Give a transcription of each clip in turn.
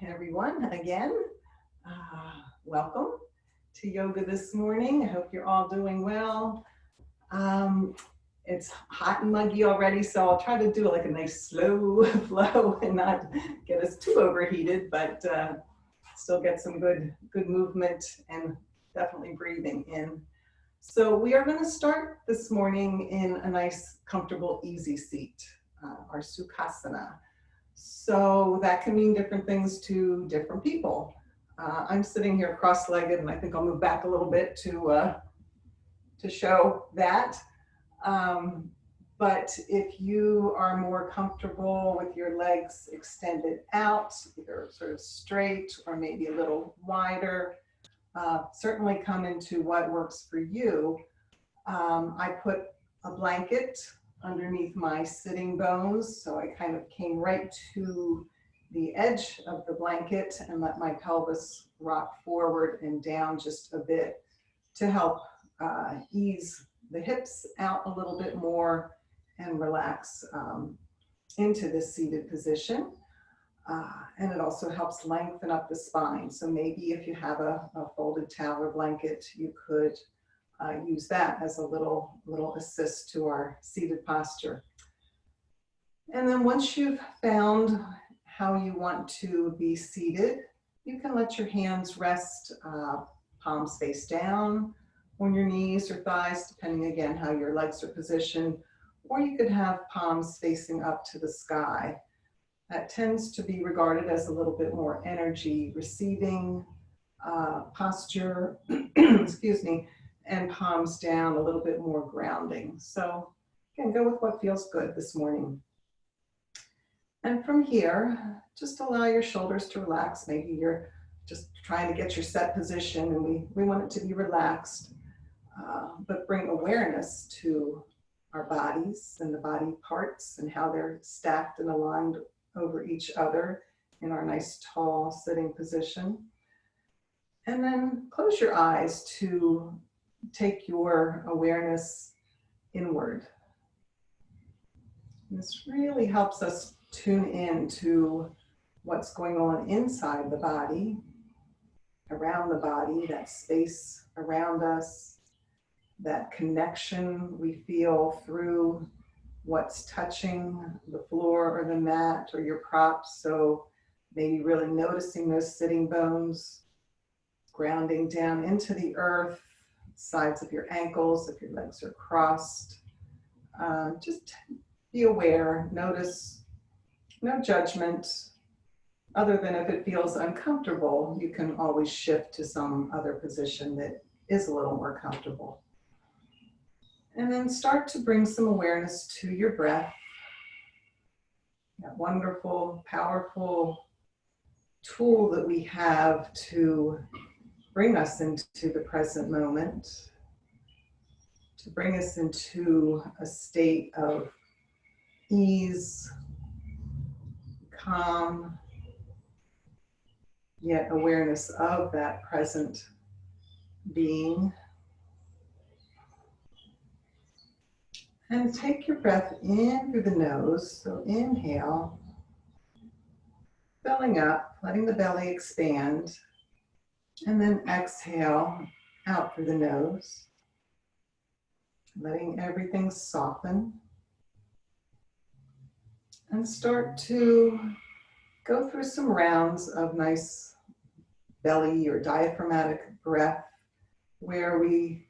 everyone, again. Welcome to yoga this morning. I hope you're all doing well. Um, it's hot and muggy already, so I'll try to do like a nice slow flow and not get us too overheated, but still get some good movement and definitely breathing in. So we are going to start this morning in a nice, comfortable, easy seat, our Sukhasana. So that can mean different things to different people. I'm sitting here cross-legged, and I think I'll move back a little bit to show that. But if you are more comfortable with your legs extended out, either sort of straight or maybe a little wider, certainly come into what works for you. I put a blanket underneath my sitting bones, so I kind of came right to the edge of the blanket and let my pelvis rock forward and down just a bit to help ease the hips out a little bit more and relax into this seated position. And it also helps lengthen up the spine. So maybe if you have a folded towel or blanket, you could use that as a little assist to our seated posture. And then once you've found how you want to be seated, you can let your hands rest palms face down on your knees or thighs, depending again how your legs are positioned, or you could have palms facing up to the sky. That tends to be regarded as a little bit more energy receiving posture, excuse me, and palms down, a little bit more grounding. So again, go with what feels good this morning. And from here, just allow your shoulders to relax. Maybe you're just trying to get your set position and we want it to be relaxed, but bring awareness to our bodies and the body parts and how they're stacked and aligned over each other in our nice tall sitting position. And then close your eyes to take your awareness inward. And this really helps us tune in to what's going on inside the body, around the body, that space around us, that connection we feel through what's touching the floor or the mat or your props. So maybe really noticing those sitting bones, grounding down into the earth, sides of your ankles, if your legs are crossed. Just be aware, notice, no judgment, other than if it feels uncomfortable, you can always shift to some other position that is a little more comfortable. And then start to bring some awareness to your breath, that wonderful, powerful tool that we have to bring us into the present moment, to bring us into a state of ease, calm, yet awareness of that present being. And take your breath in through the nose, so inhale, filling up, letting the belly expand, and then exhale out through the nose, letting everything soften. And start to go through some rounds of nice belly or diaphragmatic breath, where we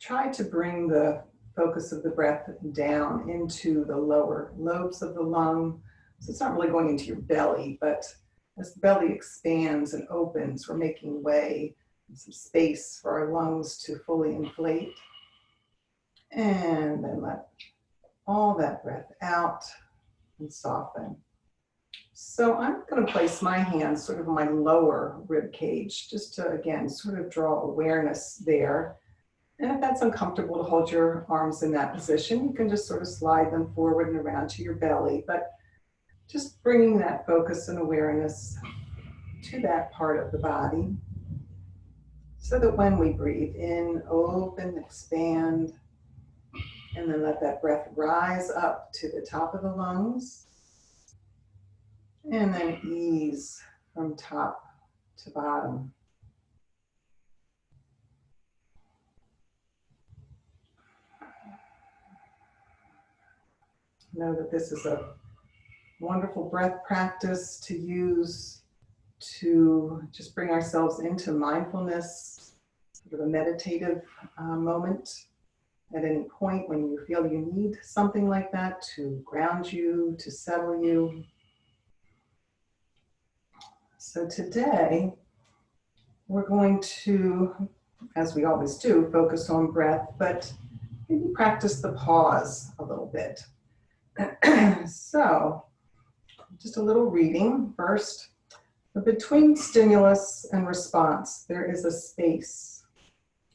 try to bring the focus of the breath down into the lower lobes of the lung. So it's not really going into your belly, but as the belly expands and opens, we're making way and some space for our lungs to fully inflate. And then let all that breath out and soften. So I'm going to place my hands sort of on my lower rib cage, just to, again, sort of draw awareness there. And if that's uncomfortable to hold your arms in that position, you can just sort of slide them forward and around to your belly. But just bringing that focus and awareness to that part of the body, so that when we breathe in, open, expand, and then let that breath rise up to the top of the lungs. And then ease from top to bottom. Know that this is a wonderful breath practice to use to just bring ourselves into mindfulness, sort of a meditative moment at any point when you feel you need something like that to ground you, to settle you. So today, we're going to, as we always do, focus on breath, but maybe practice the pause a little bit. So, just a little reading first. Between stimulus and response, there is a space.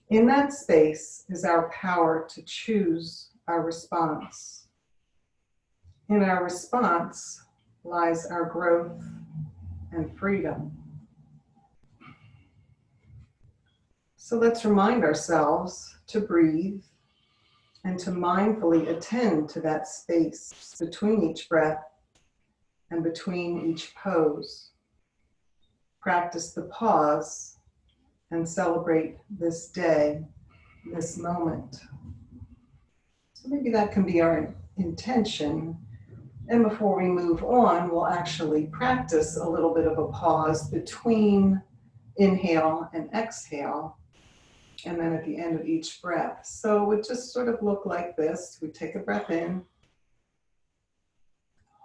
In that space is our power to choose our response. In our response lies our growth and freedom. So let's remind ourselves to breathe and to mindfully attend to that space between each breath and between each pose. Practice the pause and celebrate this day, this moment. So maybe that can be our intention. And before we move on, we'll actually practice a little bit of a pause between inhale and exhale, and then at the end of each breath. So it would just sort of look like this. We take a breath in,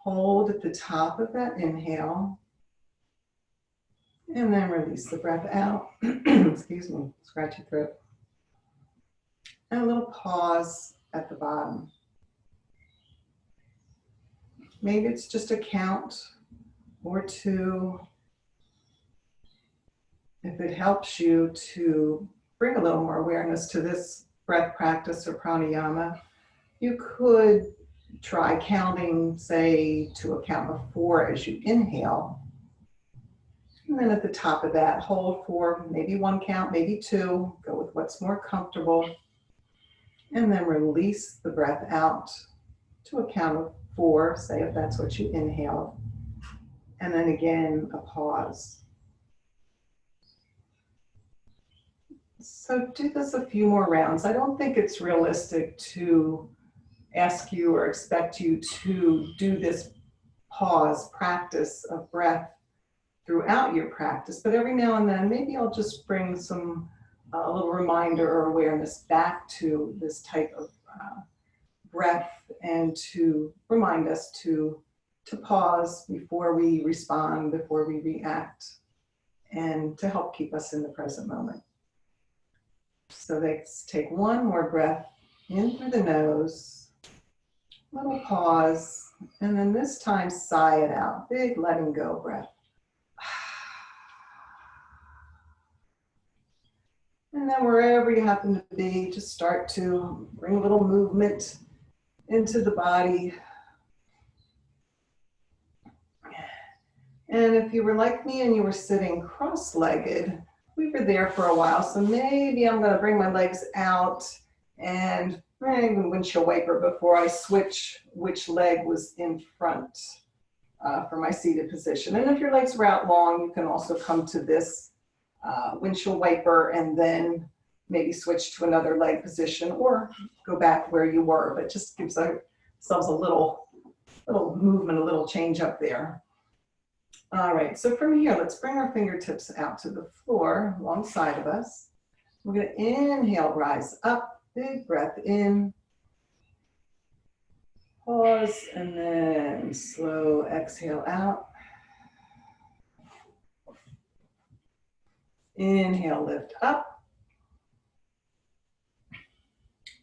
hold at the top of that inhale, and then release the breath out. Excuse me, scratchy throat. And a little pause at the bottom. Maybe it's just a count or two. If it helps you to bring a little more awareness to this breath practice or pranayama, you could try counting, say, to a count of 4 as you inhale. And then at the top of that, hold for maybe 1 count, maybe 2. Go with what's more comfortable. And then release the breath out to a count of 4, say if that's what you inhale. And then again, a pause. So do this a few more rounds. I don't think it's realistic to ask you or expect you to do this pause practice of breath throughout your practice, but every now and then, maybe I'll just bring some a little reminder or awareness back to this type of breath and to remind us to pause before we respond, before we react, and to help keep us in the present moment. So let's take 1 more breath in through the nose, little pause, and then this time sigh it out, big letting go breath. And then wherever you happen to be, just start to bring a little movement into the body. And if you were like me and you were sitting cross-legged, we were there for a while, so maybe I'm going to bring my legs out and bring the windshield wiper before I switch which leg was in front for my seated position. And if your legs were out long, you can also come to this windshield wiper and then maybe switch to another leg position or go back where you were, but just gives ourselves a little movement, a little change up there. All right, so from here, let's bring our fingertips out to the floor alongside of us. We're going to inhale, rise up, big breath in, pause, and then slow exhale out. Inhale, lift up.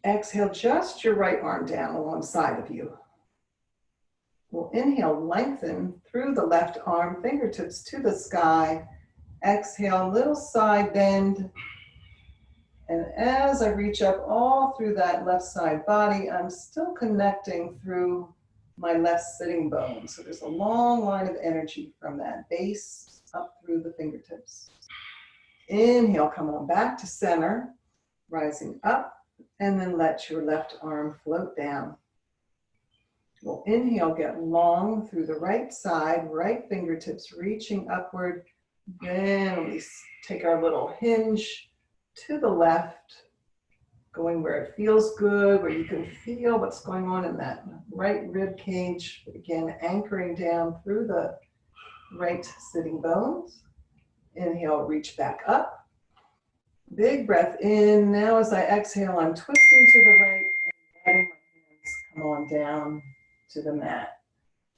Exhale, just your right arm down alongside of you. We'll inhale, lengthen through the left arm, fingertips to the sky. Exhale, little side bend. And as I reach up all through that left side body, I'm still connecting through my left sitting bone. So there's a long line of energy from that base up through the fingertips. Inhale, come on back to center, rising up, and then let your left arm float down. We'll inhale, get long through the right side, right fingertips reaching upward. Then we take our little hinge to the left, going where it feels good, where you can feel what's going on in that right rib cage. Again, anchoring down through the right sitting bones. Inhale, reach back up. Big breath in. Now as I exhale, I'm twisting to the right and letting my hands come on down to the mat.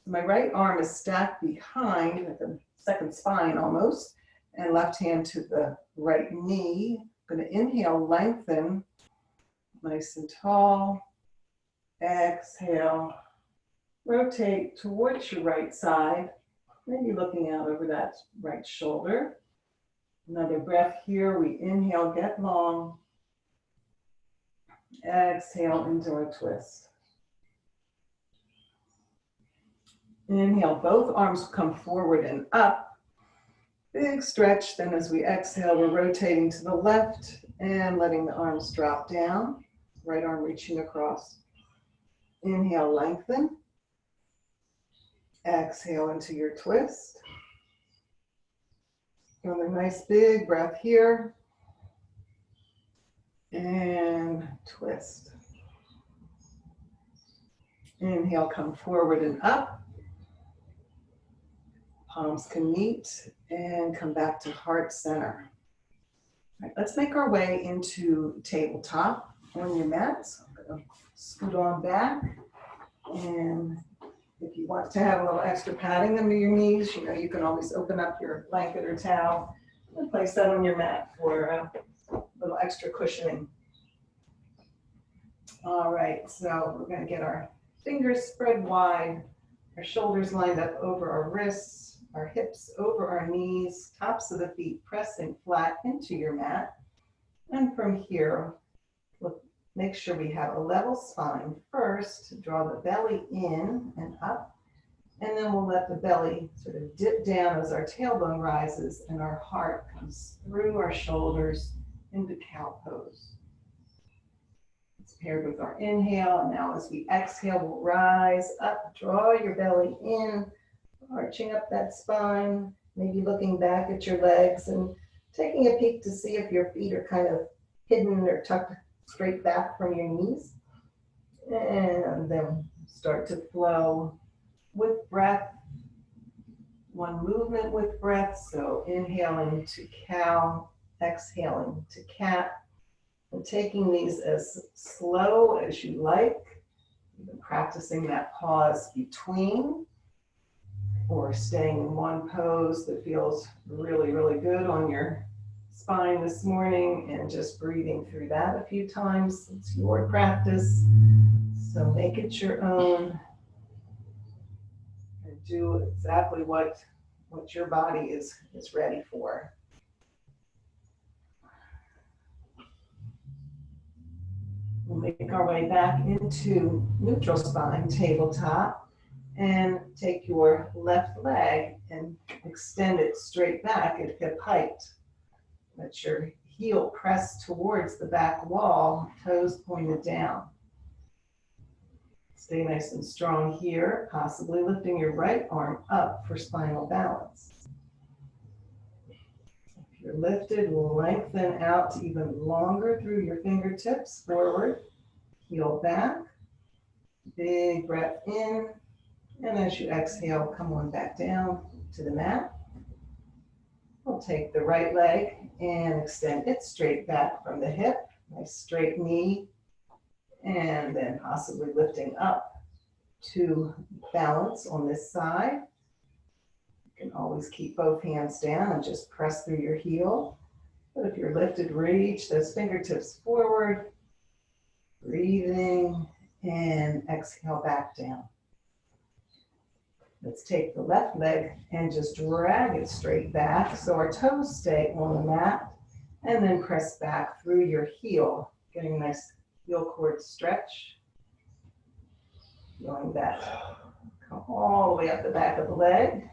My right arm is stacked behind at the second spine almost, and left hand to the right knee. I'm going to inhale, lengthen, nice and tall. Exhale, rotate towards your right side, maybe looking out over that right shoulder. Another breath here. We inhale, get long. Exhale into a twist. Inhale, both arms come forward and up. Big stretch. Then as we exhale, we're rotating to the left and letting the arms drop down. Right arm reaching across. Inhale, lengthen. Exhale into your twist. Another nice big breath here. And twist. Inhale, come forward and up. Palms can meet and come back to heart center. All right, let's make our way into tabletop on your mat. So I'm going to scoot on back. And if you want to have a little extra padding under your knees, you know, you can always open up your blanket or towel and place that on your mat for a little extra cushioning. All right, so we're going to get our fingers spread wide, our shoulders lined up over our wrists, our hips over our knees, tops of the feet pressing flat into your mat. And from here, we'll make sure we have a level spine. First, draw the belly in and up, and then we'll let the belly sort of dip down as our tailbone rises and our heart comes through our shoulders into cow pose. It's paired with our inhale, and now as we exhale, we'll rise up, draw your belly in, arching up that spine, maybe looking back at your legs and taking a peek to see if your feet are kind of hidden or tucked straight back from your knees. And then start to flow with breath. One movement with breath. So inhaling to cow, exhaling to cat, and taking these as slow as you like. Even practicing that pause between, or staying in one pose that feels really, really good on your spine this morning, and just breathing through that a few times. It's your practice, so make it your own and do exactly what your body is ready for. We'll make our way back into neutral spine, tabletop, and take your left leg and extend it straight back at hip height. Let your heel press towards the back wall, toes pointed down. Stay nice and strong here, possibly lifting your right arm up for spinal balance. If you're lifted, we'll lengthen out to even longer through your fingertips, forward, heel back. Big breath in. And as you exhale, come on back down to the mat. We'll take the right leg and extend it straight back from the hip. Nice straight knee. And then possibly lifting up to balance on this side. You can always keep both hands down and just press through your heel. But if you're lifted, reach those fingertips forward. Breathing and exhale back down. Let's take the left leg and just drag it straight back so our toes stay on the mat, and then press back through your heel, getting a nice heel cord stretch. Feeling that come all the way up the back of the leg.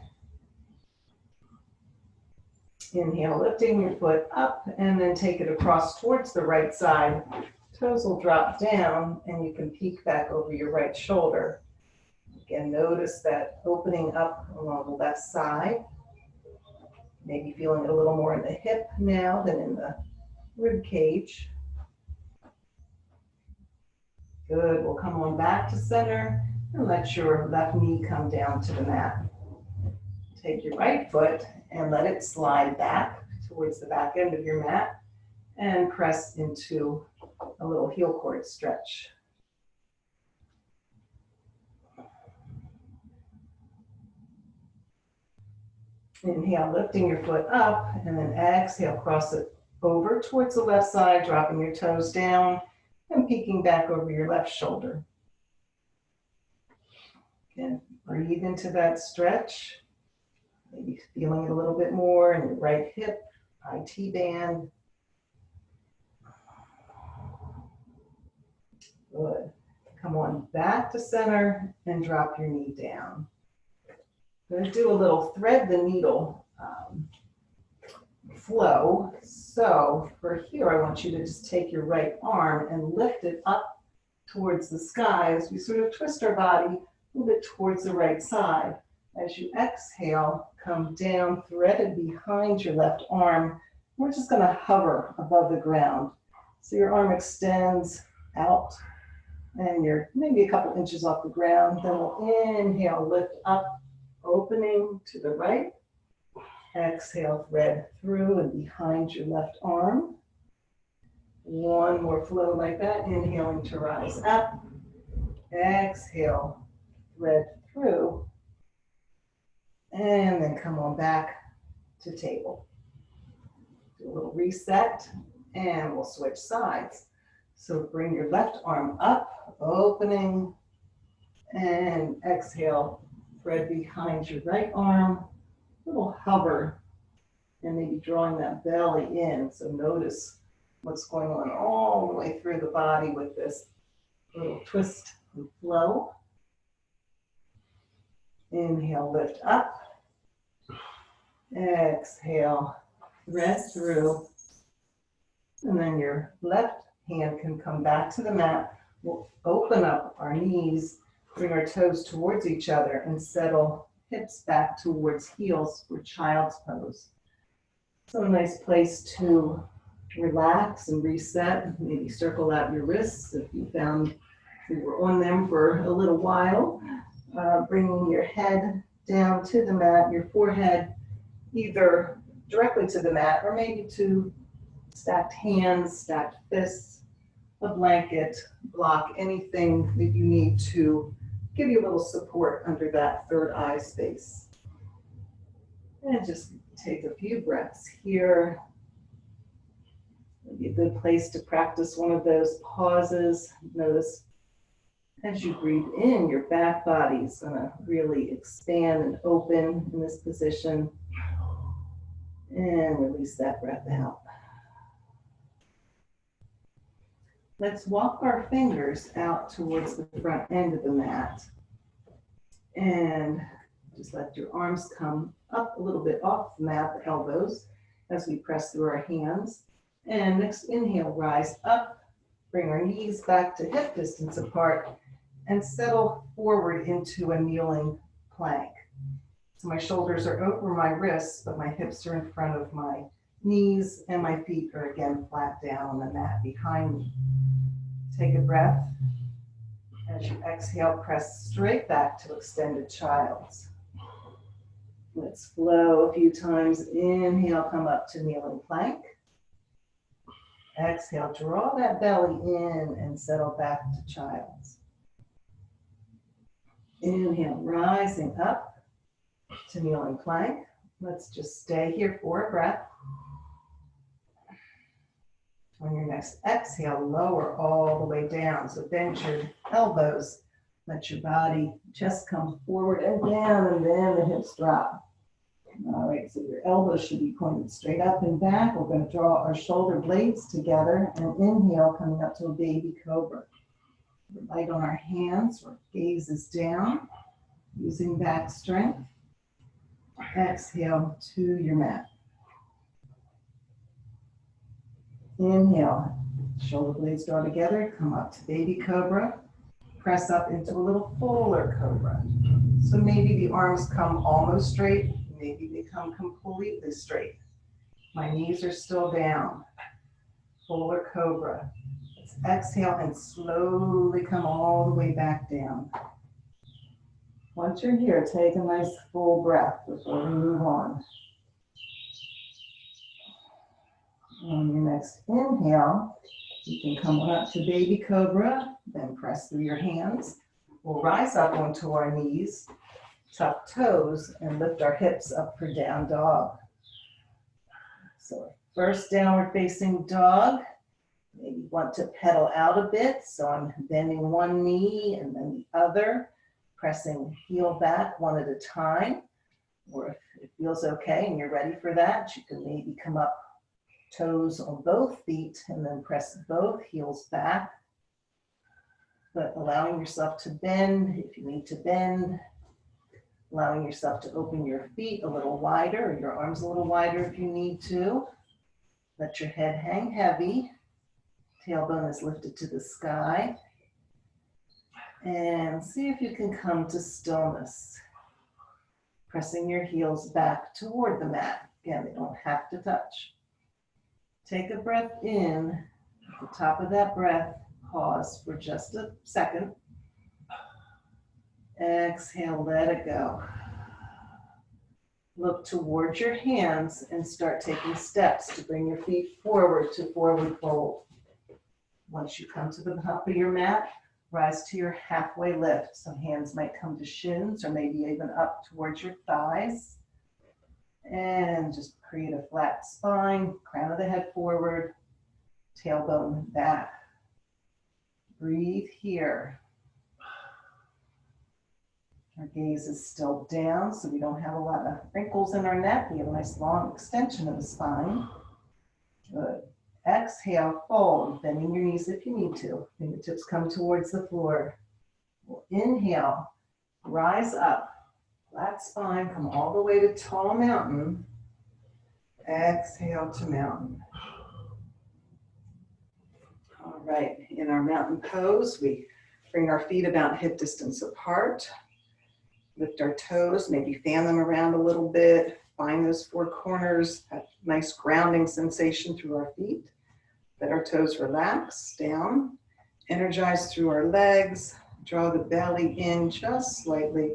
Inhale, lifting your foot up, and then take it across towards the right side. Toes will drop down, and you can peek back over your right shoulder. Again, notice that opening up along the left side. Maybe feeling it a little more in the hip now than in the rib cage. Good, we'll come on back to center and let your left knee come down to the mat. Take your right foot and let it slide back towards the back end of your mat and press into a little heel cord stretch. Inhale, lifting your foot up, and then exhale, cross it over towards the left side, dropping your toes down and peeking back over your left shoulder. Again, breathe into that stretch. Maybe feeling it a little bit more in your right hip, IT band. Good. Come on back to center and drop your knee down. I'm going to do a little thread the needle flow. So for here, I want you to just take your right arm and lift it up towards the sky as we sort of twist our body a little bit towards the right side. As you exhale, come down, threaded behind your left arm. We're just going to hover above the ground. So your arm extends out and you're maybe a couple inches off the ground. Then we'll inhale, lift up, opening to the right. Exhale, thread through and behind your left arm. One more flow like that, inhaling to rise up. Exhale, thread through. And then come on back to table. Do a little reset and we'll switch sides. So bring your left arm up, opening, and exhale, thread behind your right arm, little hover, and maybe drawing that belly in. So notice what's going on all the way through the body with this little twist and flow. Inhale, lift up. Exhale, thread through. And then your left hand can come back to the mat. We'll open up our knees, bring our toes towards each other, and settle hips back towards heels for child's pose. So a nice place to relax and reset. Maybe circle out your wrists if you found you were on them for a little while. Bringing your head down to the mat, your forehead either directly to the mat or maybe to stacked hands, stacked fists, a blanket, block, anything that you need to give you a little support under that third eye space. And just take a few breaths here. Maybe a good place to practice one of those pauses. Notice as you breathe in, your back body is going to really expand and open in this position. And release that breath out. Let's walk our fingers out towards the front end of the mat. And just let your arms come up a little bit off the mat, the elbows, as we press through our hands. And next inhale, rise up, bring our knees back to hip distance apart, and settle forward into a kneeling plank. So my shoulders are over my wrists, but my hips are in front of my knees, and my feet are again flat down on the mat behind me. Take a breath. As you exhale, press straight back to extended child's. Let's flow a few times. Inhale, come up to kneeling plank. Exhale, draw that belly in and settle back to child's. Inhale, rising up to kneeling plank. Let's just stay here for a breath. On your next exhale, lower all the way down. So bend your elbows, let your body just come forward and down, and then the hips drop. All right, so your elbows should be pointed straight up and back. We're going to draw our shoulder blades together and inhale, coming up to a baby cobra. We're light on our hands, our gaze is down, using back strength. Exhale to your mat. Inhale, shoulder blades draw together, come up to baby cobra. press up into a little fuller cobra. So maybe the arms come almost straight, maybe they come completely straight. My knees are still down. Fuller cobra. Let's exhale and slowly come all the way back down. Once you're here, take a nice full breath before we move on. On your next inhale, you can come on up to baby cobra, then press through your hands. We'll rise up onto our knees, tuck toes, and lift our hips up for down dog. So first downward facing dog, maybe want to pedal out a bit. So I'm bending one knee and then the other, pressing heel back one at a time. Or if it feels okay and you're ready for that, you can maybe come up toes on both feet and then press both heels back. But allowing yourself to bend if you need to bend. Allowing yourself to open your feet a little wider or your arms a little wider if you need to. Let your head hang heavy. Tailbone is lifted to the sky. And see if you can come to stillness. Pressing your heels back toward the mat. Again, they don't have to touch. Take a breath in. At the top of that breath, pause for just a second. Exhale, let it go. Look towards your hands and start taking steps to bring your feet forward to forward fold. Once you come to the top of your mat, rise to your halfway lift. So hands might come to shins or maybe even up towards your thighs. And just create a flat spine, crown of the head forward, tailbone back. Breathe here. Our gaze is still down, so we don't have a lot of wrinkles in our neck. We have a nice long extension of the spine. Good. Exhale, fold, bending your knees if you need to. Fingertips come towards the floor. We'll inhale, rise up, flat spine, come all the way to tall mountain. Exhale to mountain. All right, in our mountain pose, we bring our feet about hip distance apart. Lift our toes, maybe fan them around a little bit. Find those four corners, that nice grounding sensation through our feet. Let our toes relax down. Energize through our legs. Draw the belly in just slightly.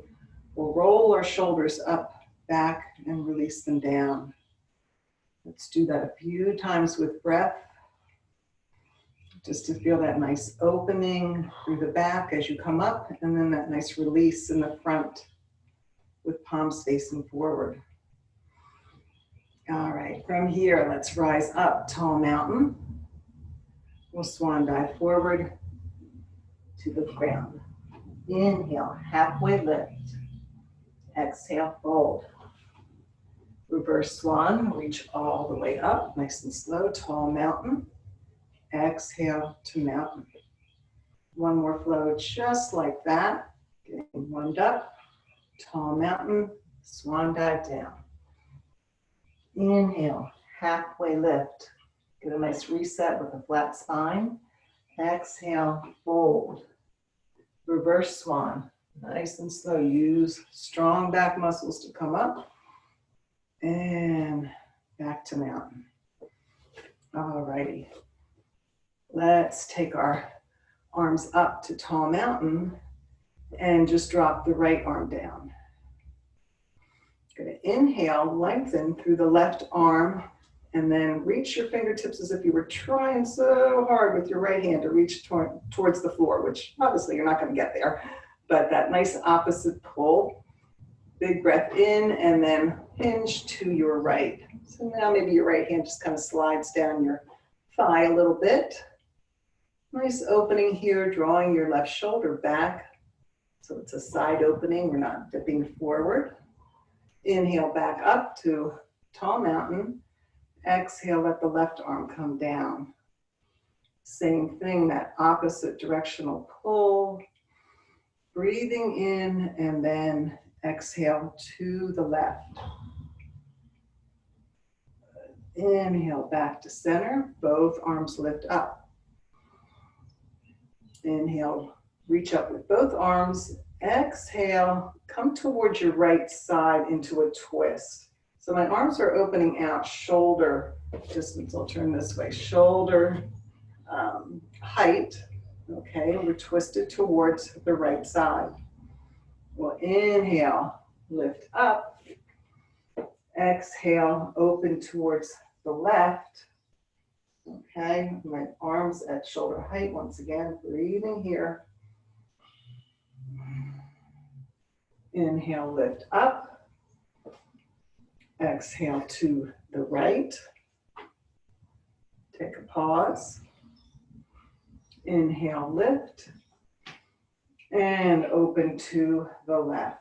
We'll roll our shoulders up, back, and release them down. Let's do that a few times with breath. Just to feel that nice opening through the back as you come up, and then that nice release in the front with palms facing forward. All right, from here, let's rise up, tall mountain. We'll swan dive forward to the ground. Inhale, halfway lift. Exhale, fold. Reverse swan, reach all the way up, nice and slow, tall mountain. Exhale to mountain. One more flow just like that. Getting warmed up. Tall mountain, swan dive down. Inhale, halfway lift. Get a nice reset with a flat spine. Exhale, fold. Reverse swan, nice and slow. Use strong back muscles to come up. And back to mountain. All righty. Let's take our arms up to tall mountain and just drop the right arm down. Going to inhale, lengthen through the left arm, and then reach your fingertips as if you were trying so hard with your right hand to reach towards the floor, which obviously you're not going to get there, but that nice opposite pull. Big breath in and then hinge to your right. So now maybe your right hand just kind of slides down your thigh a little bit. Nice opening here, drawing your left shoulder back. So it's a side opening, we're not dipping forward. Inhale back up to tall mountain. Exhale, let the left arm come down. Same thing, that opposite directional pull. Breathing in and then exhale to the left. Inhale back to center, both arms lift up. Inhale, Reach up with both arms. Exhale, come towards your right side into a twist. So my arms are opening out, shoulder distance. I'll turn this way. Shoulder height. Okay, we're twisted towards the right side. We'll inhale, lift up. Exhale, open towards the left. Okay, my arms at shoulder height. Once again, breathing here. Inhale, lift up. Exhale to the right. Take a pause. Inhale, lift. And open to the left.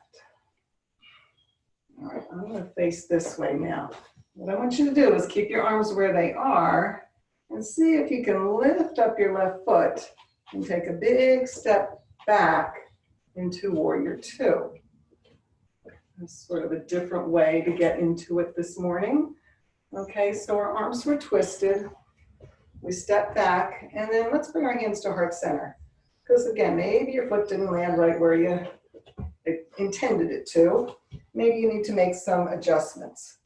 All right, I'm going to face this way now. What I want you to do is keep your arms where they are and see if you can lift up your left foot and take a big step back into warrior two. That's sort of a different way to get into it this morning. Okay, so our arms were twisted. We step back, and then let's bring our hands to heart center. Because again, maybe your foot didn't land right where you intended it to. Maybe you need to make some adjustments.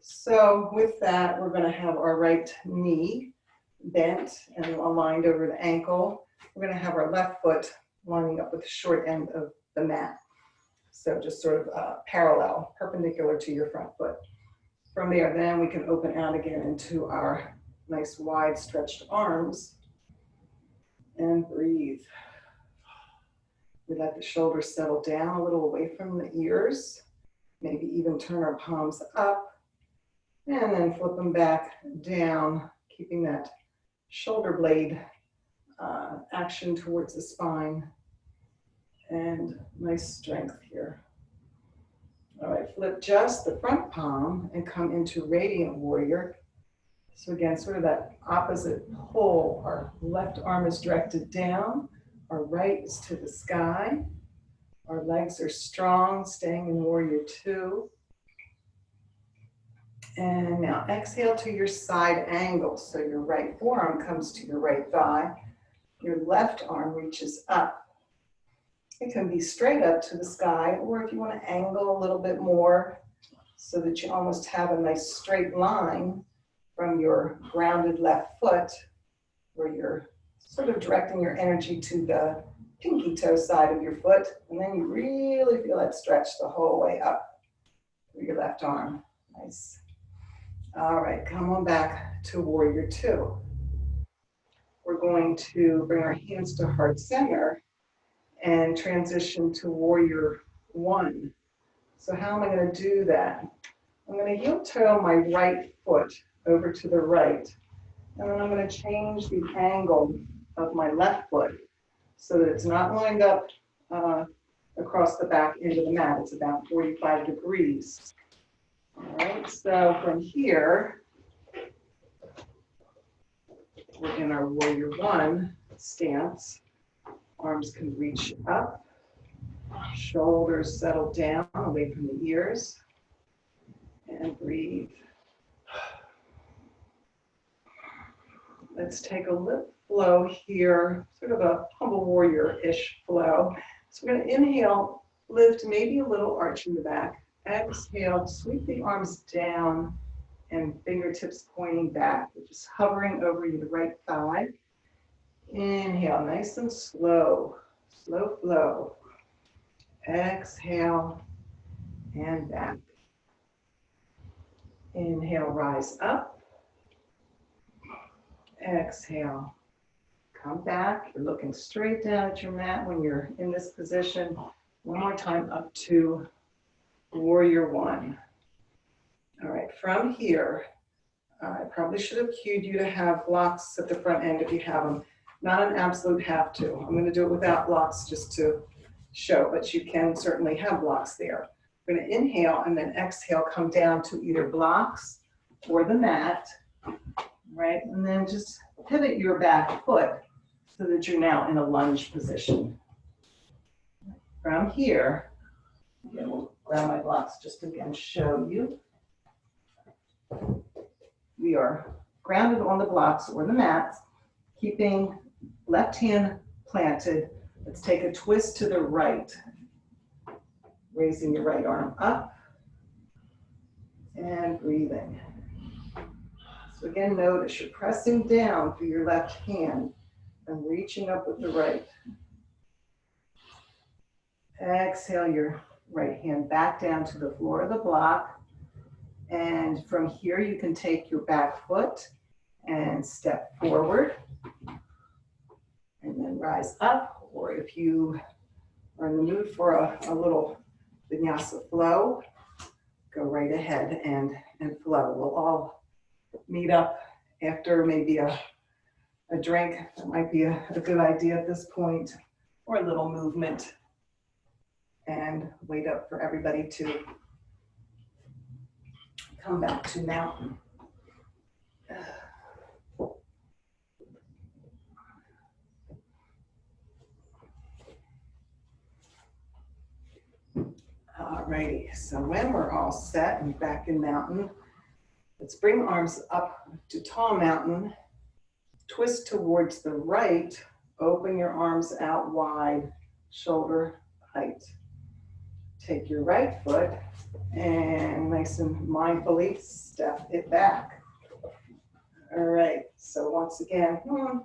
So with that, we're going to have our right knee bent and aligned over the ankle. We're going to have our left foot lining up with the short end of the mat. So just sort of parallel, perpendicular to your front foot. From there, then we can open out again into our nice wide stretched arms and breathe. We let the shoulders settle down a little away from the ears. Maybe even turn our palms up and then flip them back down, keeping that shoulder blade action towards the spine. And nice strength here. All right, flip just the front palm and come into radiant warrior. So again, sort of that opposite pole. Our left arm is directed down. Our right is to the sky. Our legs are strong, staying in warrior two. And now exhale to your side angle. So your right forearm comes to your right thigh. Your left arm reaches up. It can be straight up to the sky, or if you want to angle a little bit more so that you almost have a nice straight line from your grounded left foot, where you're sort of directing your energy to the pinky toe side of your foot, and then you really feel that stretch the whole way up through your left arm. Nice. All right, come on back to warrior two. We're going to bring our hands to heart center and transition to warrior one. So how am I going to do that? I'm going to heel toe my right foot over to the right, and then I'm going to change the angle of my left foot so that it's not lined up across the back end of the mat. It's about 45 degrees. All right, so from here, we're in our warrior one stance. Arms can reach up, shoulders settle down away from the ears, and breathe. Let's take a lip flow here, sort of a humble warrior-ish flow. So we're going to inhale, lift maybe a little arch in the back. Exhale, sweep the arms down and fingertips pointing back. We're just hovering over your right thigh. Inhale, nice and slow, slow flow. Exhale and back. Inhale, rise up. Exhale, come back. You're looking straight down at your mat when you're in this position. One more time up to warrior one. All right, from here, I probably should have cued you to have blocks at the front end if you have them. Not an absolute have to. I'm going to do it without blocks just to show, but you can certainly have blocks there. We're going to inhale and then exhale, come down to either blocks or the mat, right? And then just pivot your back foot so that you're now in a lunge position. From here, again, we'll grab my blocks just to again show you. We are grounded on the blocks or the mats, keeping left hand planted, Let's take a twist to the right. Raising your right arm up and breathing. So again, notice you're pressing down through your left hand and reaching up with the right. Exhale your right hand back down to the floor of the block. And from here, you can take your back foot and step forward. And then rise up. Or if you are in the mood for a little vinyasa flow, go right ahead and flow. We'll all meet up after maybe a drink. That might be a good idea at this point, or a little movement. And wait up for everybody to come back to mountain. Alrighty, so when we're all set and back in mountain, let's bring arms up to tall mountain, twist towards the right, open your arms out wide, shoulder height. Take your right foot and nice and mindfully step it back. All right, so once again,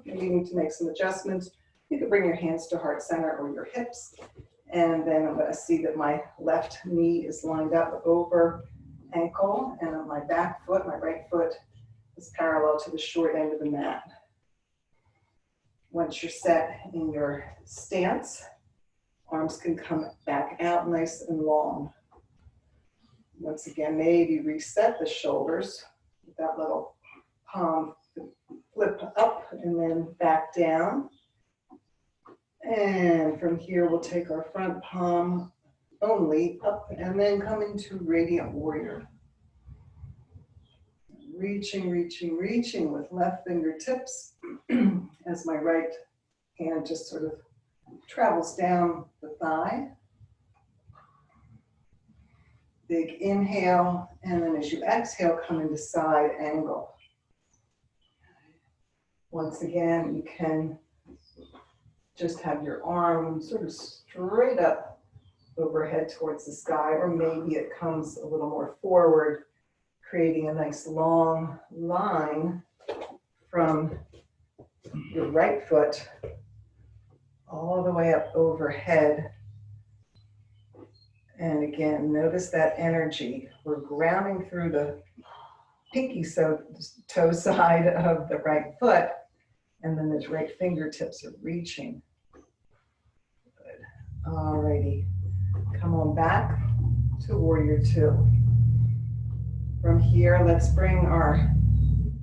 you need to make some adjustments. You can bring your hands to heart center or your hips. And then I'm going to see that my left knee is lined up over ankle, and my back foot, my right foot, is parallel to the short end of the mat. Once you're set in your stance, arms can come back out nice and long. Once again, maybe reset the shoulders with that little palm flip up and then back down. And from here, we'll take our front palm only up and then come into Radiant Warrior. Reaching, reaching, reaching with left fingertips as my right hand just sort of travels down the thigh. Big inhale, and then as you exhale, come into side angle. Once again, you can just have your arm sort of straight up overhead towards the sky, or maybe it comes a little more forward, creating a nice long line from your right foot all the way up overhead. And again, notice that energy. We're grounding through the pinky toe side of the right foot, and then the right fingertips are reaching. Good. Alrighty. Come on back to Warrior Two. From here, let's bring our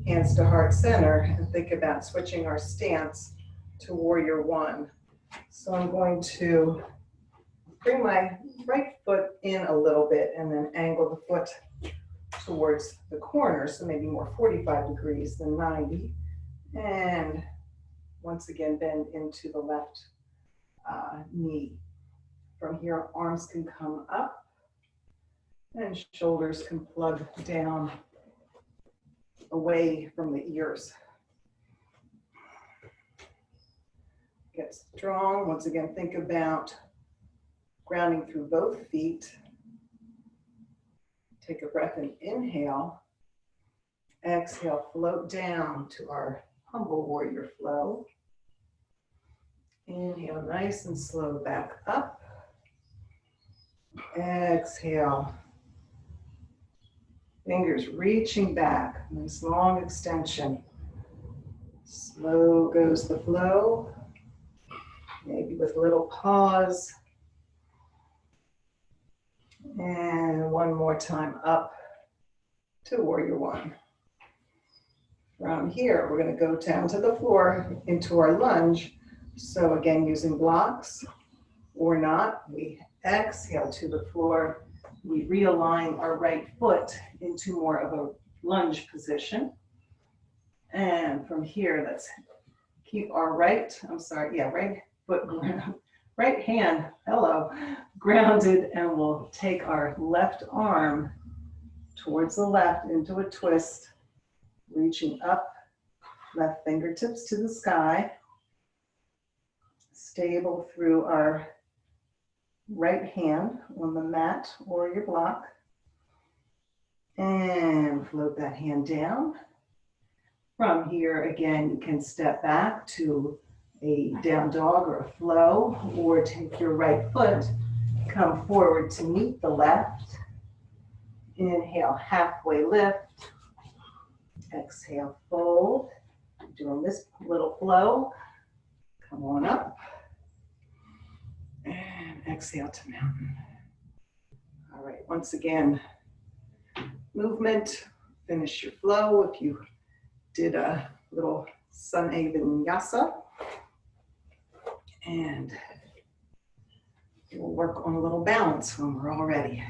hands to heart center and think about switching our stance to Warrior One. So I'm going to bring my right foot in a little bit and then angle the foot towards the corner, so maybe more 45 degrees than 90. And once again, bend into the left knee. From here, arms can come up and shoulders can plug down away from the ears. Get strong. Once again, think about grounding through both feet. Take a breath and inhale. Exhale, float down to our humble warrior flow. Inhale, nice and slow back up. Exhale. Fingers reaching back, nice long extension. Slow goes the flow, maybe with a little pause. And one more time up to Warrior One. From here, we're going to go down to the floor into our lunge. So again, using blocks or not, we exhale to the floor. We realign our right foot into more of a lunge position. And from here, let's keep our right foot, right hand, grounded, and we'll take our left arm towards the left into a twist, reaching up, left fingertips to the sky. stable through our right hand on the mat or your block. And float that hand down. From here, again, you can step back to a down dog or a flow, or take your right foot, come forward to meet the left. Inhale, halfway lift. Exhale, fold. Doing this little flow. Come on up. And exhale to mountain. All right, once again, movement. Finish your flow if you did a little sun vinyasa. And we'll work on a little balance when we're all ready.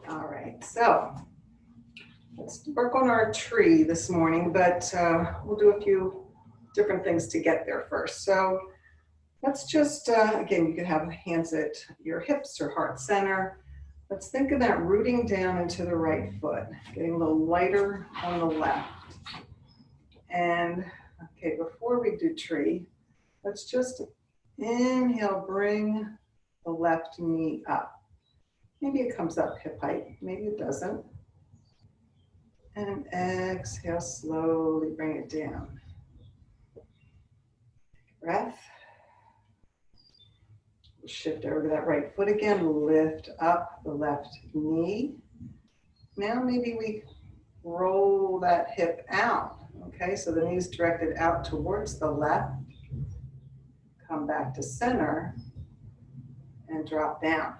All right, so let's work on our tree this morning, but we'll do a few different things to get there first. So let's just, again, you can have hands at your hips or heart center. Let's think of that rooting down into the right foot, getting a little lighter on the left. And okay, before we do tree, let's just inhale, bring the left knee up. Maybe it comes up hip height, maybe it doesn't. And exhale, slowly bring it down. Take a breath. We'll shift over to that right foot again, lift up the left knee. Now maybe we roll that hip out, okay? So the knee is directed out towards the left. Come back to center and drop down.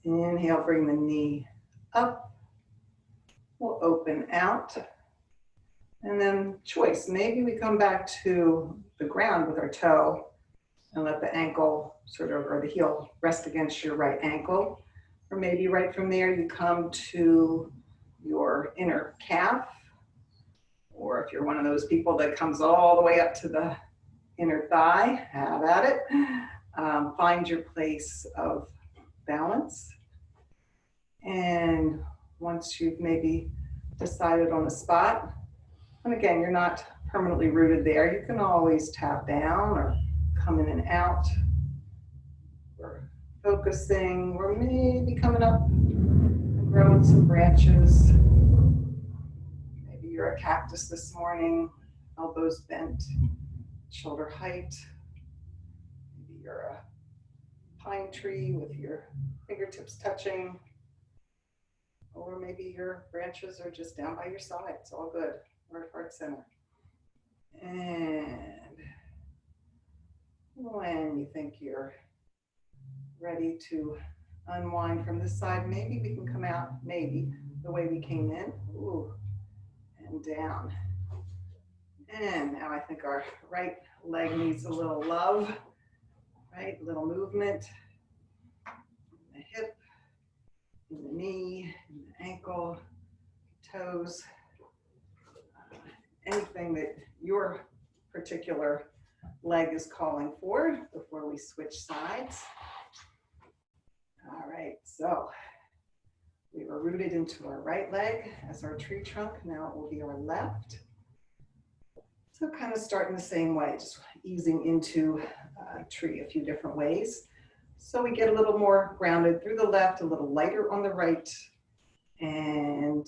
Inhale, bring the knee up. We'll open out. And then choice, maybe we come back to the ground with our toe and let the ankle sort of, or the heel rest against your right ankle. Or maybe right from there you come to your inner calf. Or if you're one of those people that comes all the way up to the inner thigh, have at it. Find your place of balance. And once you've maybe decided on a spot, and again, you're not permanently rooted there, you can always tap down or come in and out. Or focusing, or maybe coming up and growing some branches. Maybe you're a cactus this morning, elbows bent, shoulder height. Maybe you're a pine tree with your fingertips touching. Or maybe your branches are just down by your side. It's all good. Or at heart center. And when you think you're ready to unwind from this side, maybe we can come out, maybe, the way we came in. Ooh, and down. And now I think our right leg needs a little love, right? A little movement. The hip, in the knee, in the ankle, toes, anything that your particular leg is calling for before we switch sides. All right, so we were rooted into our right leg as our tree trunk. Now it will be our left. So kind of starting the same way, just easing into tree a few different ways. So we get a little more grounded through the left, a little lighter on the right, and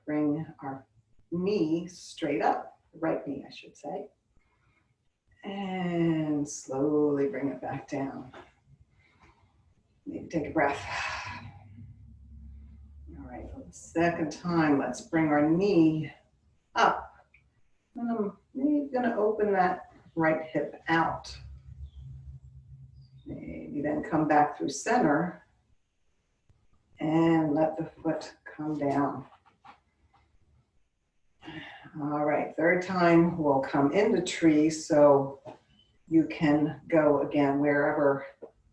bring our knee straight up, right knee, I should say. And slowly bring it back down. Maybe take a breath. All right, for the second time, let's bring our knee up. And I'm maybe gonna open that right hip out. Maybe then come back through center and let the foot come down. All right, third time we'll come into tree, so you can go again wherever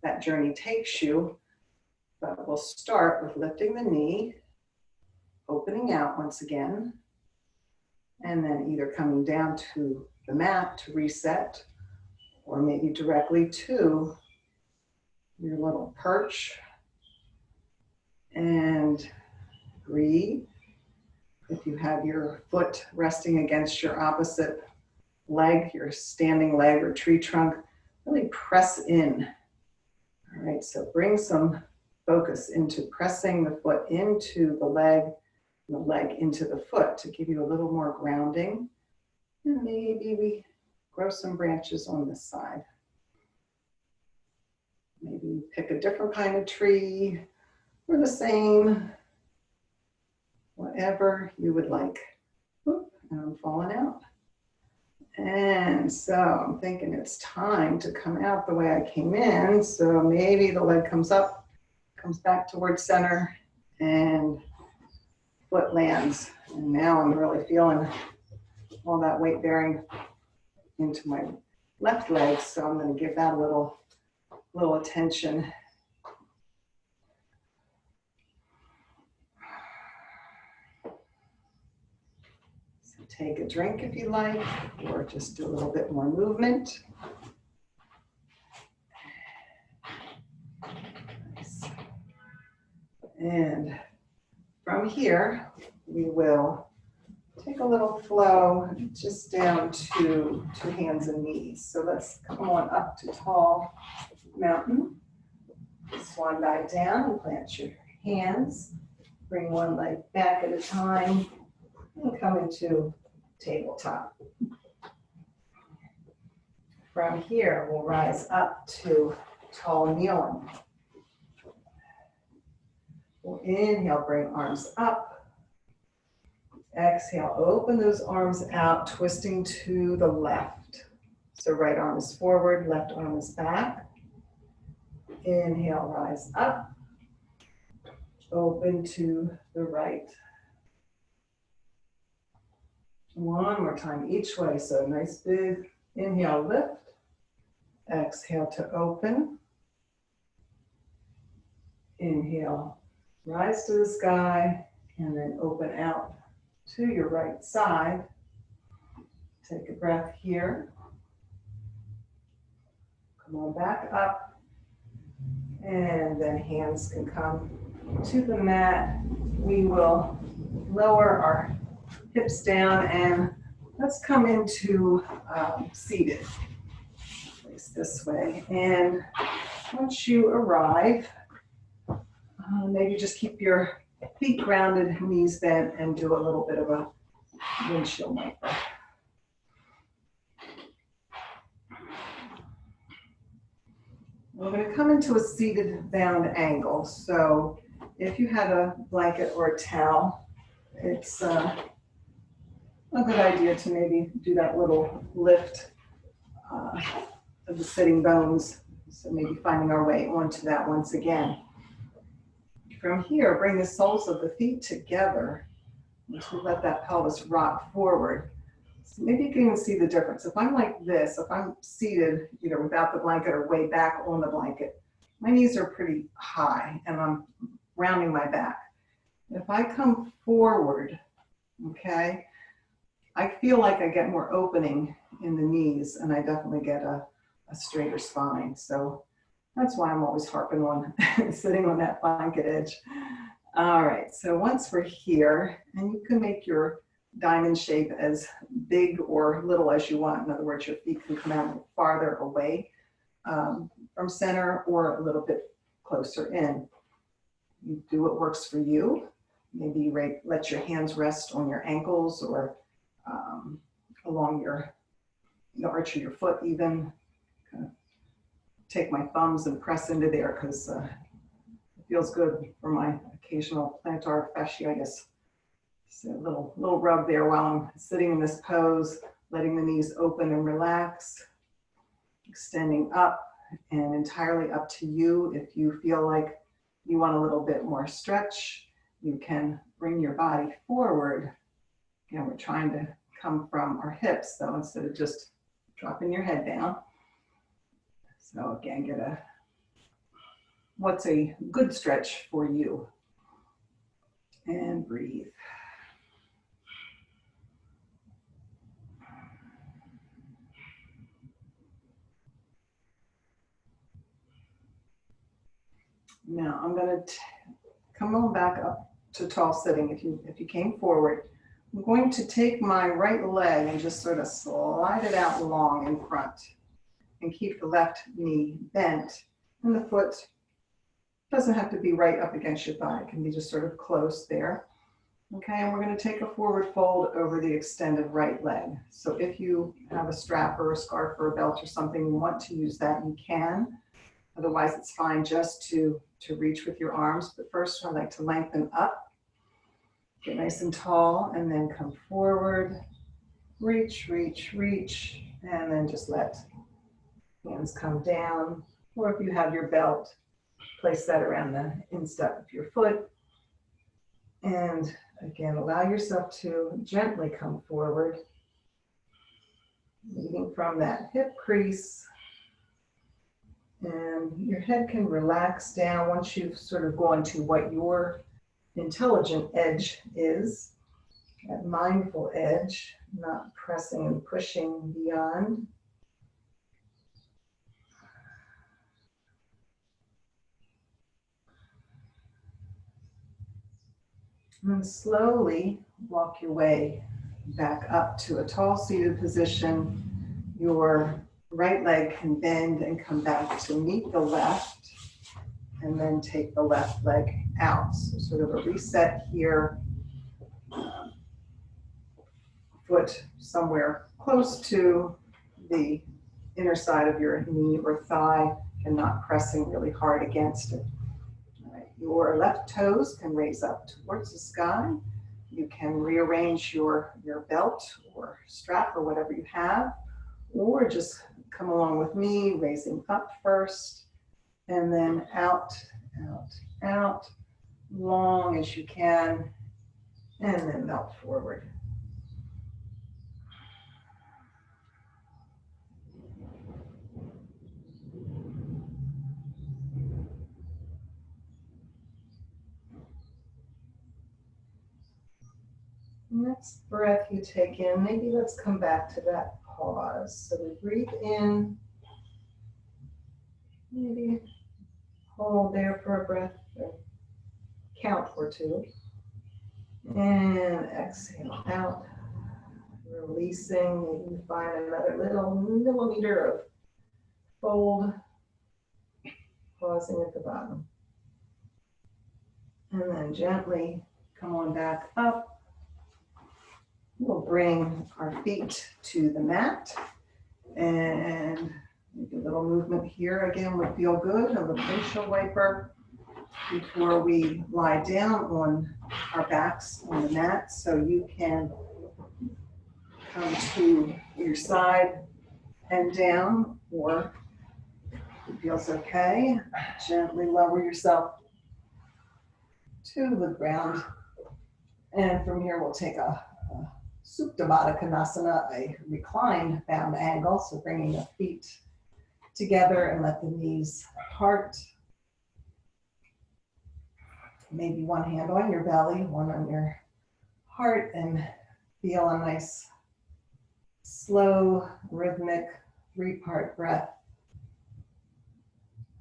that journey takes you. But we'll start with lifting the knee, opening out once again, and then either coming down to the mat to reset, or maybe directly to your little perch. And breathe. If you have your foot resting against your opposite leg, your standing leg or tree trunk, really press in. All right, so bring some focus into pressing the foot into the leg, and the leg into the foot to give you a little more grounding. And maybe we grow some branches on this side. Maybe pick a different kind of tree or the same, whatever you would like. Oop, and I'm falling out. And so I'm thinking it's time to come out the way I came in. So maybe the leg comes up, comes back towards center, and foot lands. And now I'm really feeling all that weight bearing into my left leg. So I'm going to give that a little attention. So take a drink if you like, or just do a little bit more movement. Nice. And from here, we will take a little flow just down to hands and knees. So let's come on up to tall mountain. Swan dive down and plant your hands. Bring one leg back at a time and come into tabletop. From here, we'll rise up to tall kneeling. We'll inhale, bring arms up. Exhale, open those arms out, twisting to the left. So right arm is forward, left arm is back. Inhale, rise up. Open to the right. One more time each way. So nice big inhale, lift. Exhale to open. Inhale, rise to the sky, and then open out to your right side. Take a breath here. Come on back up. And then hands can come to the mat. We will lower our hips down and let's come into seated. Place this way. And once you arrive, maybe just keep your feet grounded, knees bent, and do a little bit of a windshield wiper. We're going to come into a seated bound angle. So if you had a blanket or a towel, it's a good idea to maybe do that little lift of the sitting bones. So maybe finding our way onto that once again. From here, bring the soles of the feet together. Once we let that pelvis rock forward. So maybe you can even see the difference. If I'm like this, if I'm seated either without the blanket or way back on the blanket, my knees are pretty high and I'm rounding my back. If I come forward, okay, I feel like I get more opening in the knees and I definitely get a straighter spine. So that's why I'm always harping on sitting on that blanket edge. All right, so once we're here, and you can make your diamond shape as big or little as you want. In other words, your feet can come out farther away from center or a little bit closer in. You do what works for you. Maybe you let your hands rest on your ankles or along the arch of your foot even. Kind of take my thumbs and press into there because it feels good for my occasional plantar fasciitis. So a little rub there while I'm sitting in this pose, letting the knees open and relax, extending up, and entirely up to you. If you feel like you want a little bit more stretch, you can bring your body forward. Again, we're trying to come from our hips, though, instead of just dropping your head down. So again, what's a good stretch for you? And breathe. Now I'm going to come on back up to tall sitting. If you came forward, I'm going to take my right leg and just sort of slide it out long in front and keep the left knee bent. And the foot doesn't have to be right up against your thigh. It can be just sort of close there. Okay, and we're going to take a forward fold over the extended right leg. So if you have a strap or a scarf or a belt or something, you want to use that, you can. Otherwise, it's fine just to reach with your arms. But first, I like to lengthen up, get nice and tall, and then come forward, reach, reach, reach, and then just let hands come down. Or if you have your belt, place that around the instep of your foot. And again, allow yourself to gently come forward, leading from that hip crease. And your head can relax down once you've sort of gone to what your intelligent edge is, that mindful edge, not pressing and pushing beyond. And slowly walk your way back up to a tall seated position. Your right leg can bend and come back to meet the left, and then take the left leg out. So sort of a reset here. Foot somewhere close to the inner side of your knee or thigh and not pressing really hard against it. Your left toes can raise up towards the sky. You can rearrange your belt or strap or whatever you have, or just come along with me, raising up first, and then out, out, out, long as you can, and then melt forward. Next breath you take in, maybe let's come back to that pause. So we breathe in, maybe hold there for a breath, count or two, and exhale out, releasing. Maybe find another little millimeter of fold, pausing at the bottom. And then gently come on back up. We'll bring our feet to the mat, and maybe a little movement here again would feel good, a little windshield wiper before we lie down on our backs on the mat. So you can come to your side and down, or if it feels okay, gently lower yourself to the ground. And from here we'll take a Supta Baddha Konasana, a reclined bound angle. So bringing the feet together and let the knees part. Maybe one hand on your belly, one on your heart, and feel a nice, slow, rhythmic 3-part breath.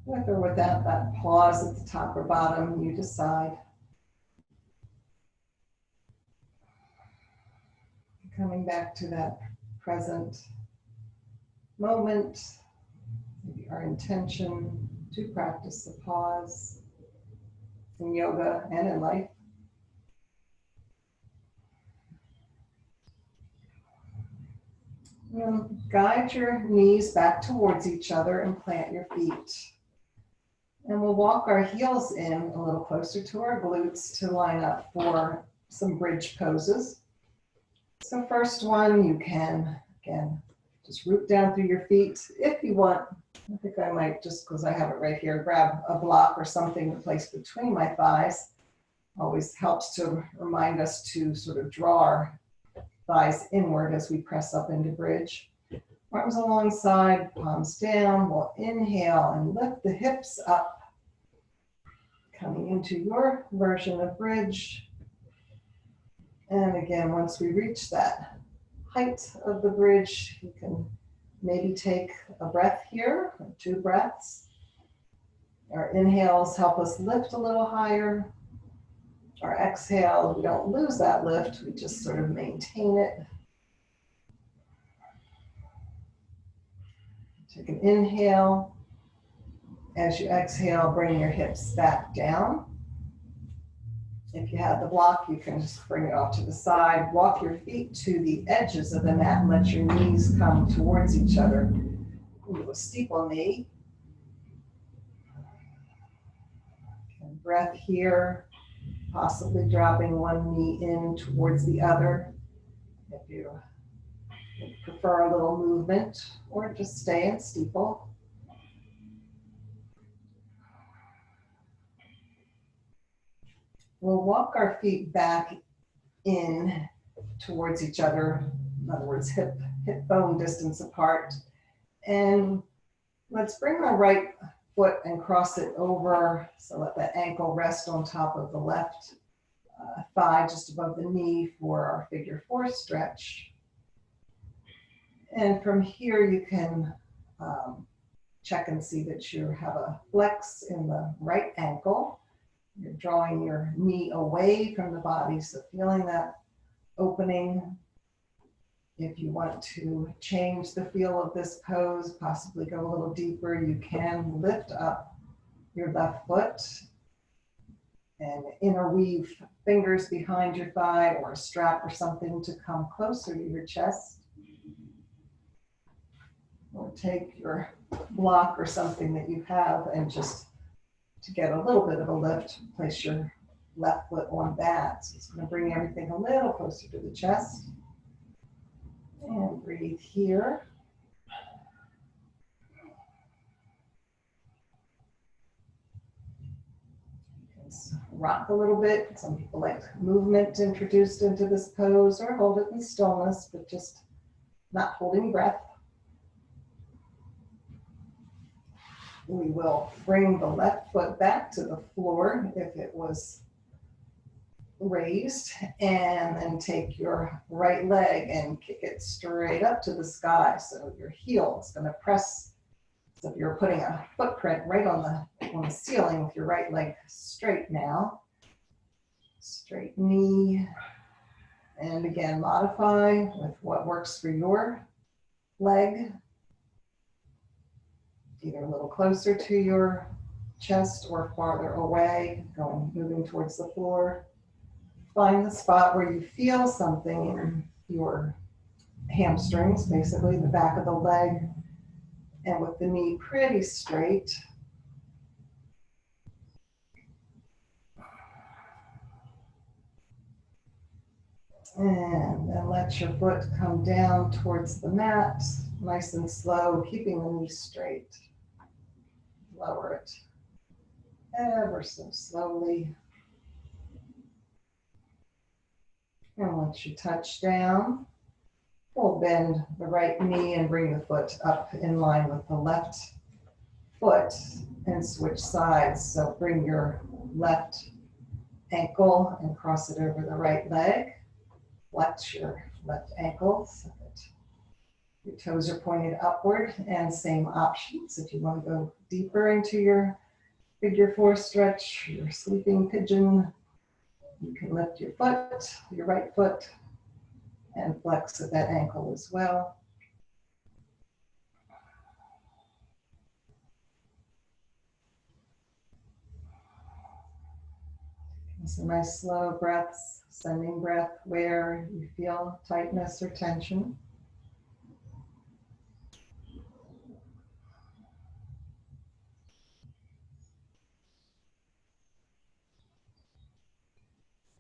With or without that pause at the top or bottom, you decide. Coming back to that present moment, maybe our intention to practice the pause in yoga and in life. Guide your knees back towards each other and plant your feet. And we'll walk our heels in a little closer to our glutes to line up for some bridge poses. So first one, you can, again, just root down through your feet. If you want, I think I might, just because I have it right here, grab a block or something to place between my thighs. Always helps to remind us to sort of draw our thighs inward as we press up into bridge. Arms alongside, palms down. We'll inhale and lift the hips up. Coming into your version of bridge. And again, once we reach that height of the bridge, you can maybe take a breath here, or 2 breaths. Our inhales help us lift a little higher. Our exhale, we don't lose that lift, we just sort of maintain it. Take an inhale. As you exhale, bring your hips back down. If you have the block, you can just bring it off to the side. Walk your feet to the edges of the mat and let your knees come towards each other. Do a steeple knee. And breath here, possibly dropping one knee in towards the other. If you prefer a little movement, or just stay in steeple. We'll walk our feet back in towards each other. In other words, hip bone distance apart. And let's bring our right foot and cross it over. So let that ankle rest on top of the left thigh, just above the knee for our figure four stretch. And from here, you can check and see that you have a flex in the right ankle. You're drawing your knee away from the body, so feeling that opening. If you want to change the feel of this pose, possibly go a little deeper, you can lift up your left foot and interweave fingers behind your thigh or a strap or something to come closer to your chest. Or take your block or something that you have and just to get a little bit of a lift, place your left foot on that. So it's going to bring everything a little closer to the chest. And breathe here. Rock a little bit. Some people like movement introduced into this pose, or hold it in stillness, but just not holding breath. We will bring the left foot back to the floor if it was raised, and then take your right leg and kick it straight up to the sky. So your heel is going to press, so if you're putting a footprint right on the ceiling with your right leg straight now. Straight knee. And again, modify with what works for your leg. Either a little closer to your chest or farther away, moving towards the floor. Find the spot where you feel something in your hamstrings, basically the back of the leg, and with the knee pretty straight. And then let your foot come down towards the mat, nice and slow, keeping the knee straight. Lower it ever so slowly. And once you touch down, we'll bend the right knee and bring the foot up in line with the left foot and switch sides. So bring your left ankle and cross it over the right leg. Flex your left ankle so that your toes are pointed upward, and same options if you want to go deeper into your figure four stretch, your sleeping pigeon. You can lift your foot, your right foot, and flex at that ankle as well. Some nice slow breaths, sending breath where you feel tightness or tension.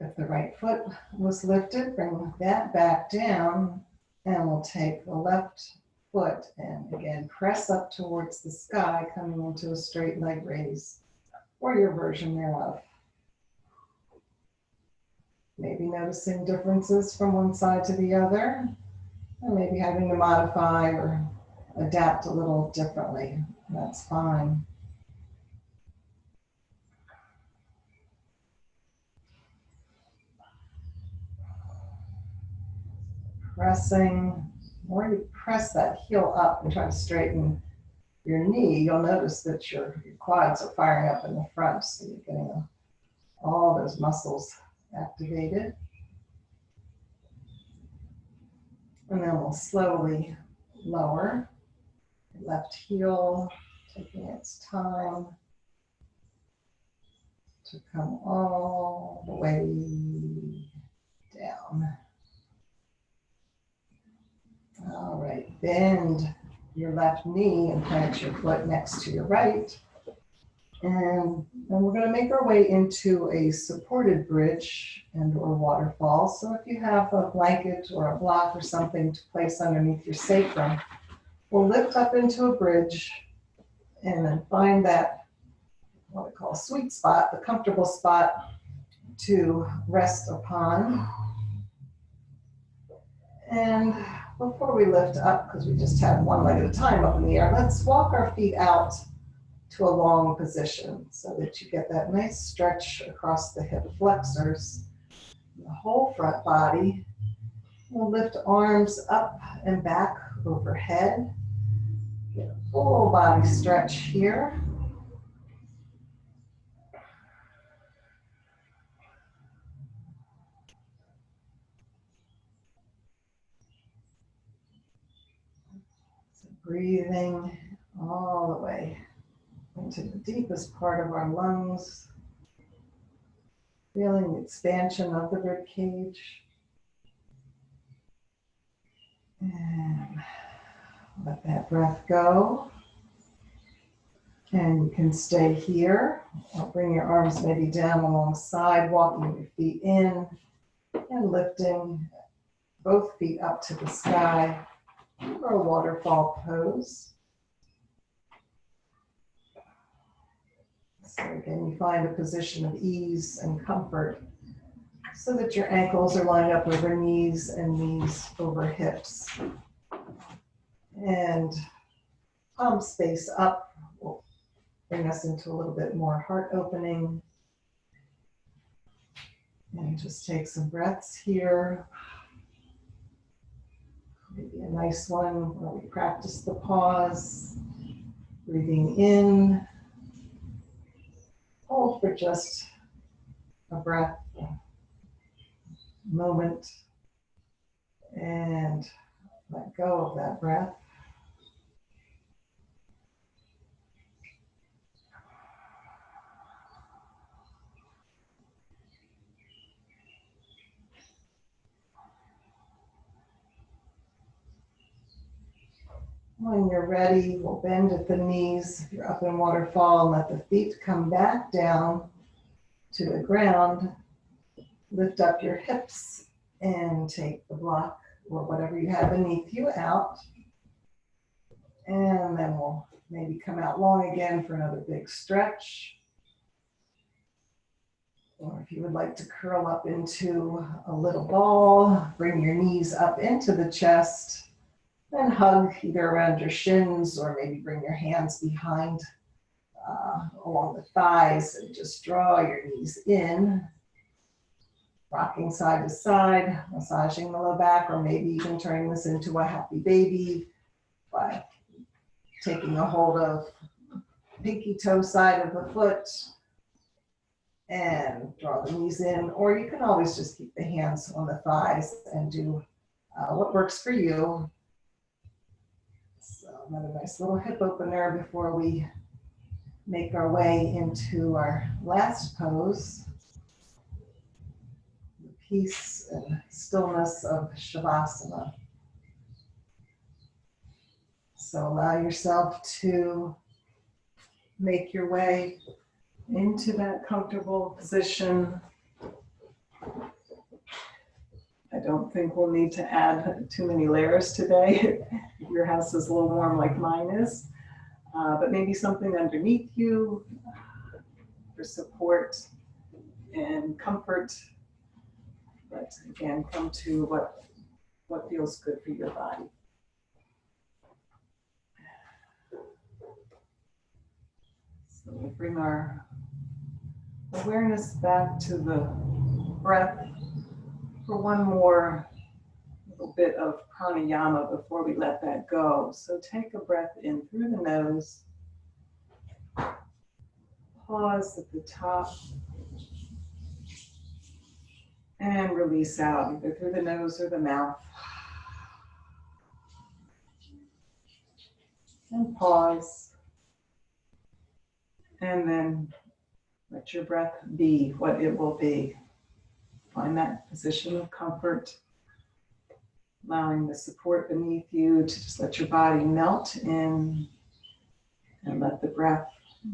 If the right foot was lifted, bring that back down, and we'll take the left foot and again press up towards the sky, coming into a straight leg raise, or your version thereof. Maybe noticing differences from one side to the other, or maybe having to modify or adapt a little differently. That's fine. Pressing, or you press that heel up and try to straighten your knee, you'll notice that your quads are firing up in the front, so you're getting all those muscles activated. And then we'll slowly lower the left heel, taking its time to come all the way down. All right, bend your left knee and plant your foot next to your right. And then we're going to make our way into a supported bridge and or waterfall. So if you have a blanket or a block or something to place underneath your sacrum, we'll lift up into a bridge and then find that, what we call a sweet spot, the comfortable spot to rest upon. And before we lift up, because we just have one leg at a time up in the air, let's walk our feet out to a long position so that you get that nice stretch across the hip flexors, the whole front body. We'll lift arms up and back overhead. Get a full body stretch here. So breathing all the way into the deepest part of our lungs, feeling the expansion of the rib cage. And let that breath go. And you can stay here, or bring your arms maybe down alongside, walking your feet in and lifting both feet up to the sky for a waterfall pose. So again, you find a position of ease and comfort so that your ankles are lined up over knees and knees over hips. And palm space up will bring us into a little bit more heart opening. And just take some breaths here. Maybe a nice one where we practice the pause, breathing in. Hold for just a breath, a moment, and let go of that breath. When you're ready, we'll bend at the knees if you're up in waterfall and let the feet come back down to the ground. Lift up your hips and take the block or whatever you have beneath you out. And then we'll maybe come out long again for another big stretch. Or if you would like to curl up into a little ball, bring your knees up into the chest. Then hug either around your shins or maybe bring your hands behind along the thighs and just draw your knees in. Rocking side to side, massaging the low back, or maybe even turning this into a happy baby by taking a hold of pinky toe side of the foot and draw the knees in. Or you can always just keep the hands on the thighs and do what works for you. So another nice little hip opener before we make our way into our last pose. The peace and stillness of Shavasana. So allow yourself to make your way into that comfortable position. I don't think we'll need to add too many layers today. Your house is a little warm like mine is, but maybe something underneath you for support and comfort. But again, come to what feels good for your body. So we'll bring our awareness back to the breath for one more little bit of pranayama before we let that go. So take a breath in through the nose. Pause at the top. release out either through the nose or the mouth. And pause. And then let your breath be what it will be. Find that position of comfort, allowing the support beneath you to just let your body melt in and let the breath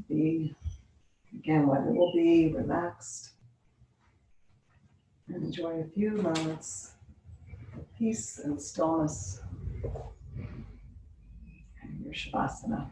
be, again, what it will be, relaxed. And enjoy a few moments of peace and stillness in your Shavasana.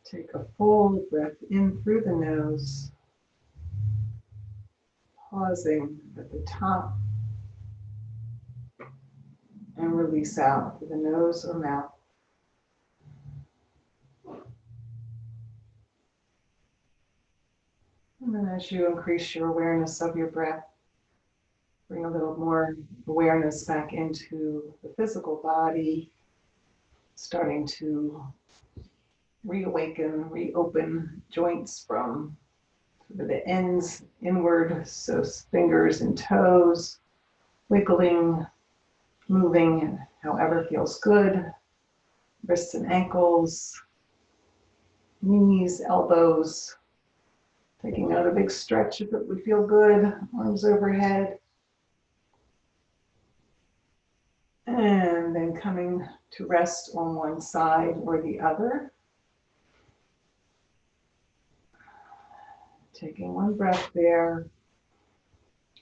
Take a full breath in through the nose, pausing at the top, and release out through the nose or mouth. And then as you increase your awareness of your breath, bring a little more awareness back into the physical body, starting to reawaken, reopen joints from the ends inward, so fingers and toes, wiggling, moving however feels good, wrists and ankles, knees, elbows, taking out a big stretch if it would feel good, arms overhead. And then coming to rest on one side or the other. Taking one breath there.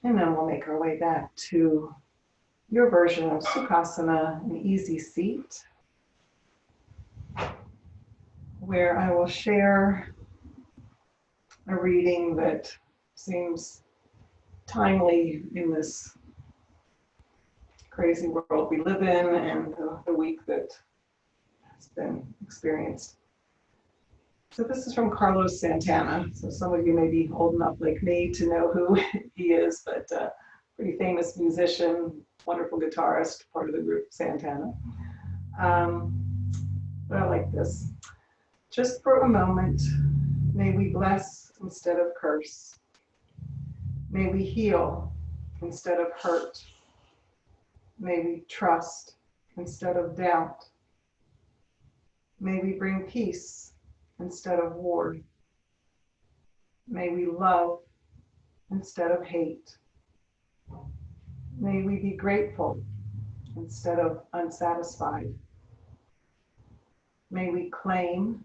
And then we'll make our way back to your version of Sukhasana, an easy seat, where I will share a reading that seems timely in this crazy world we live in and the week that has been experienced. So this is from Carlos Santana. So some of you may be old enough like me to know who he is, but pretty famous musician, wonderful guitarist, part of the group Santana. But I like this. Just for a moment, may we bless instead of curse. May we heal instead of hurt. May we trust instead of doubt. May we bring peace instead of war. May we love instead of hate. May we be grateful instead of unsatisfied. May we claim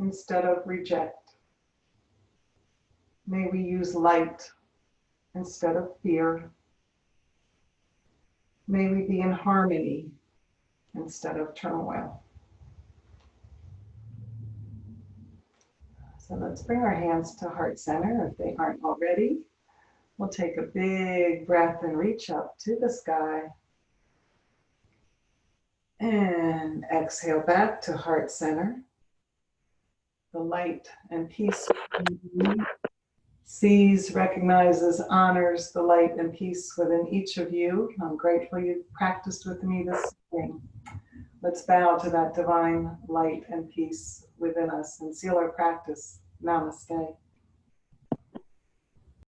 instead of reject. May we use light instead of fear. May we be in harmony instead of turmoil. So let's bring our hands to heart center if they aren't already. We'll take a big breath and reach up to the sky. And exhale back to heart center. The light and peace sees, recognizes, honors the light and peace within each of you. I'm grateful you practiced with me this evening. Let's bow to that divine light and peace within us and seal our practice. Namaste.